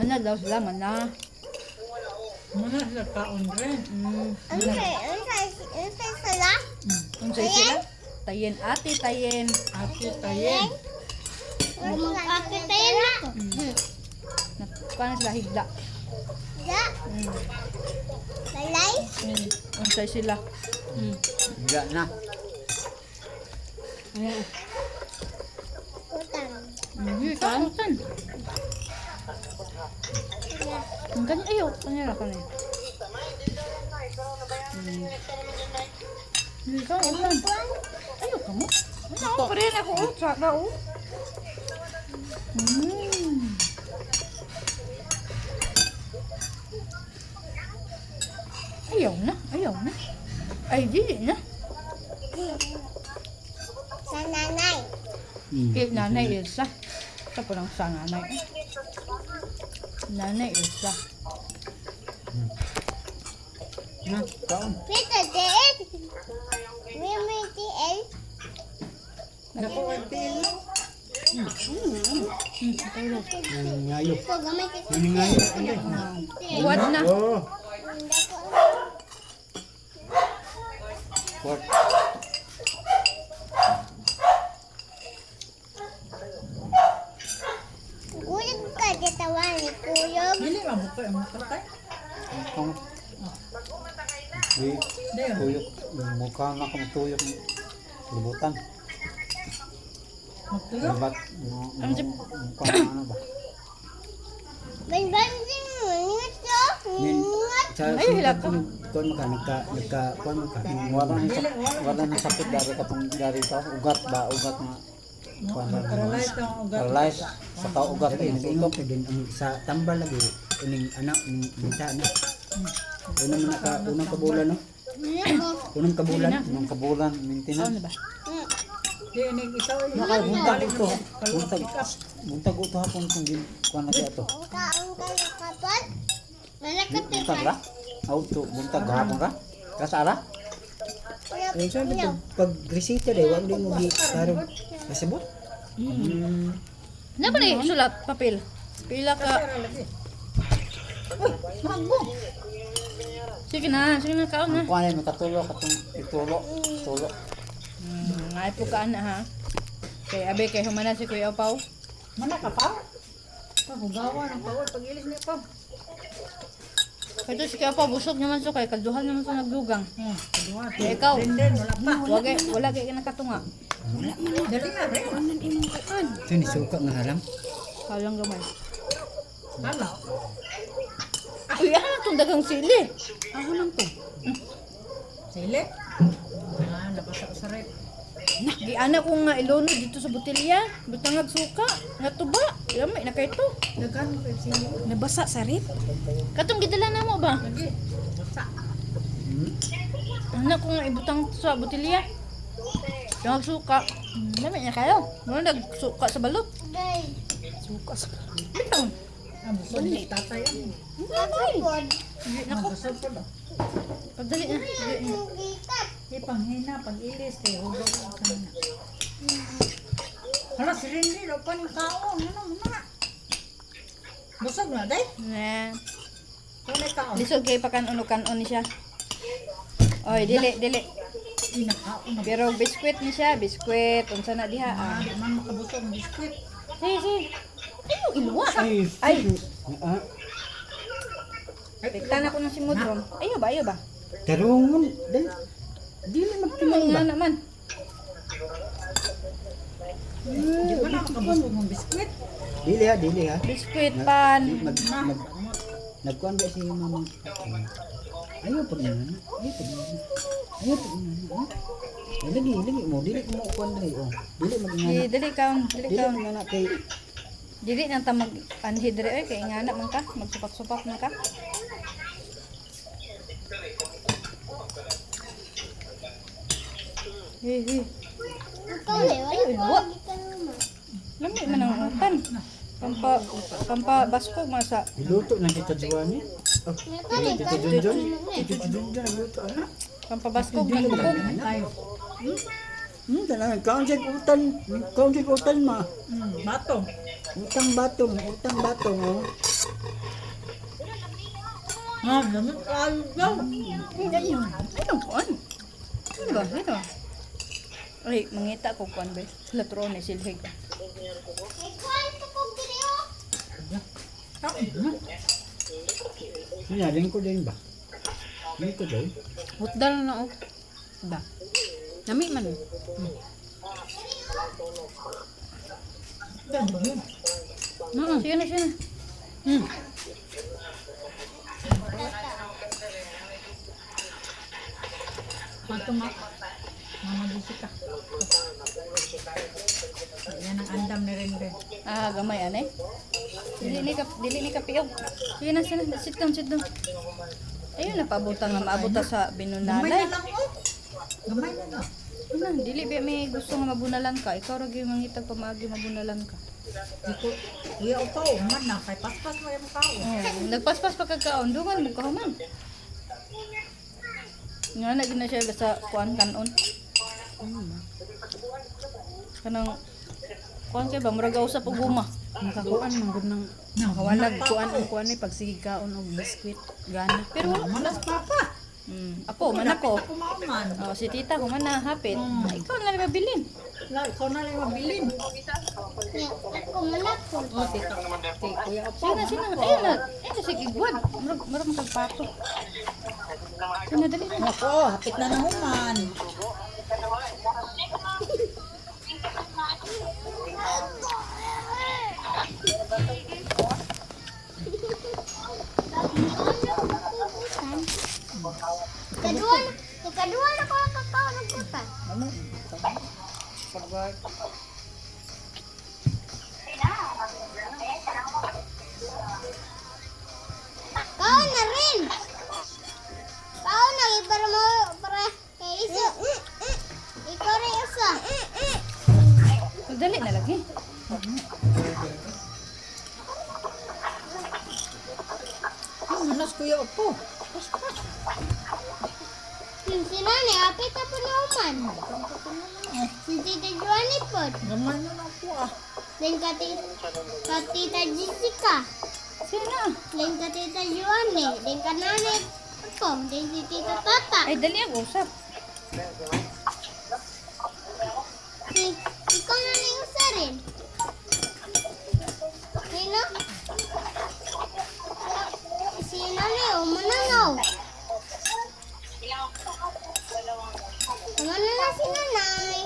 Mana daw sila, mana. Muna sila kaon rin. Unsay sila? Unsay sila? Tayen ate, tayen. Ate tayen. Magpapitayin na. Paano sila higda? Ya. Balay? Unsay sila? Higda na. Ayan. Utang. Kamutan. Ang ganyan, ayaw. Kanila ka na yun. Kamutan. Ayaw ka mo. Ayaw pa rin ako. Tsaka o. Ayaw na. Ayaw na. Ay, di na. Sa nanay. Nanay Elsa. Ito po lang sa nanay. Nanay Elsa. Na, kaon. Pita din. Mimi din. Naku, auntie. Ngayo. Ito gamay kasi. Ini ngayo. Buwad na. Oh. What? Kuyog ka gitawan ni kuyog. Dili mabuka ang matay. Kamu. Di, Deo. tuyok. Mukha na kang tuyok. Lubutan. Magtulog. Dapat, mukha na ano ba? Ban din mo ingat ko. Ingat. Ay, hilak ka. Kuan wala na sakit dari katong dari ta ugat ba ugat nga kuan Paralyzed ang ugat. paralyzed sa ka ugat kay Ingok nagikop din ang sa tambal lagi ining anak ni minta na. Unang kabulan no. Unang kabulan. nung kabulan Ano maintenance ba? Di inig ikaw. buntag ito buntag ito hapon kung kuan na ato Ang kapal. Malakot buntag ra auto buntag gahapon ra kasara Yung sabi pag resita day wag din mo gi tarong kasabot. Ano ba na sulat? Papel? Pila ka? Sige na, kaon na. kuan ay makatulo katong itulo tulo Ngay po ka na ha. Kay abe kay humana si Kuya Pau. Mana ka pa? Pagugawa ng pawal. Pag-ilis niya pa. Kay to si Kuya Pau busog naman so kay kaduhan naman sa nagdugang. Kaduha. Kaya ikaw, Then, wala pa. wala kay nakatunga. Dali nga rin. Ito ni suka nga halang. Kalang gamay. Hala. Uy, ano itong dagang sili? Ako lang to. Sili. Nabasa ko sa rep. Giana ko nga ilono dito sa botelya. Butangag suka. Nga tuba. Lamay na kayo to. Dagan ko yung sili. Nabasa sa rip. Katong gidala na mo ba? Lagi. Basa. Anak ko nga ibutang sa botelya. Butangag suka. Lamay na kayo. Muna nagsuka sa balot. Suka sa balot. Bitaw. Busog ni tatay. Kapod. Busog po daw. Pagdali na. Dali na. Panghina, pag-ilis, kaya huwag ako kanina. Hala, si Rindy, daw pa ng kaon. Ano, na? Busog na, day? Na. Kung may kaon. Lisod kay pakan-uno-kanon ni siya. Oy, dili. Inakaon na. Pero biskwit ni siya, biskwit. Unsa na diha? Di man makabusog ng biskwit. Si. Ayo, iluwa. Ay, Ah, tiktan ako ng si Mudron. Ayo ba? tarungon dai. Dili Ano magtinong ba? nga naman? Di ba na makabusog ng biskwit? Dili ha. Biskwit pan. Nagkuan ba si mamang. Ayo pag na. Ayo pag na. Lagi mo dili mo kuan dai oh. Dili magingana. Dili kaon. Dili magingana kay Dili nang ta mag anhidre kay ingana man ka, magsupak-supak man ka. Hey. Ikaw eh. Ay, iluwa. Lami man ang utan. Pampa basko masa. Iluto na kita duwan ni. Oh, kita Junjun. Kita Junjun luto ana. Pampa basko kagkukog. Tayo. Talaga kaon sa utan ma. Bato. Utang batong oh. Ah, lamig kayo daw. Ganyan. Anong kuan? Ano ba? Ito. Ay, mangita ko kuan ba? Latron ni silhig. Ikuan ko kong video. Sinaling ko din ba? Hindi ko daw. Hutdal na oh. Ba. Nami man. Ganda yun. Sige na, sige na. Pato Mama Jessica. Yan ang andam ni Rende. Ah, gamay ane. Dili ni kapiyog. Sige na, sige na. Sit down, sit down. Ayun na paabutang nga maabot sa Gamay binunalay. na lang oh. Gamay na lang. Ano, dili ba may gusto nga mabunalan ka? Ikaw ra gyud mangitag pamaagi mabunalan ka. Di ko, kuya utaw, man na, kay paspas mo yung kao. Oh, nagpaspas pa kagkaon, dungan mo kahuman. Nga na gina siya sa kuan kanon. Kanang kuan kay ba murag usap og guma. Nakakuan man gud nang nakawalag kuan ang kuan ni pagsigig kaon og biskwit gani. Pero Manas papa. ako man ako. Ako mauman. Oh, si tita ko man na hapit. Ikaw na lang mabilin. Ikaw na lang mabilin. Ako manakot. Oh, tita. Kuya utaw. Sina. Ayun na. Ayun si igwad. Murag magpato. Sina dali na. Ako, hapit na nahuman. Kadua na ko ang kakao ng puta. Kau na rin. Kau na para mo para kay isa. Ikaw rin isa. Dali na lagi. Manas kuya utaw. Sino ni apit apa naman? Si Tita Joanny po. Gamay na lang po ah. Dan Tita Jessica. Sina. Dan Tita Joanny. Dan nanay ko. Dan si Tita Tata. Ay dali ang usap. Ikaw na lang usa rin. Sino? Si nanay o manangaw. Mana na si nanay?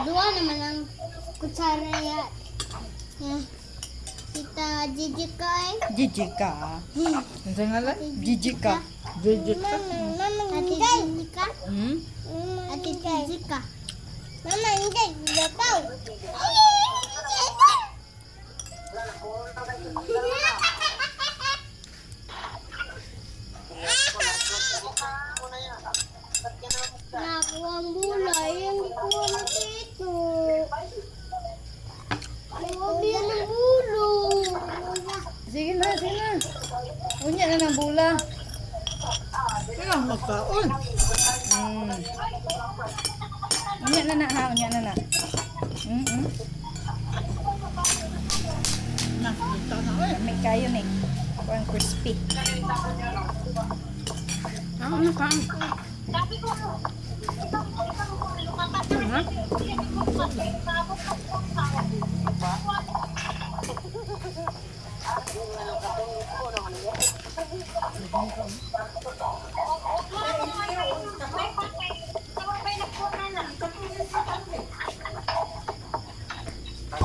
Dua naman ang kutsara ya. Kita Jessica eh. Jijika. Ano nga lang? Jijika. Mama, Ate Jessica. Ate Jessica. Mama, hindi. Hindi tahu. Nakuha ang bulay. Hindi ko na dito. Nakuha ang bulo. Sige na, sige na. Unya na ng bula. Kaya magkaon. Unya na ha, unya na. Nakita na eh. May kayo ni. Parang crispy. Ano ka?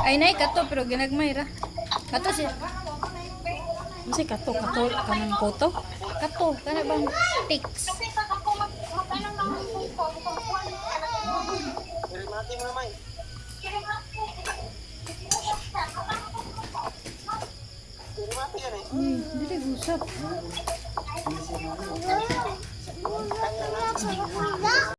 Ay nay kato pero ginagmay ra. Kato si Kasi kato kanang koto. kato kana bang tics. Dili usap.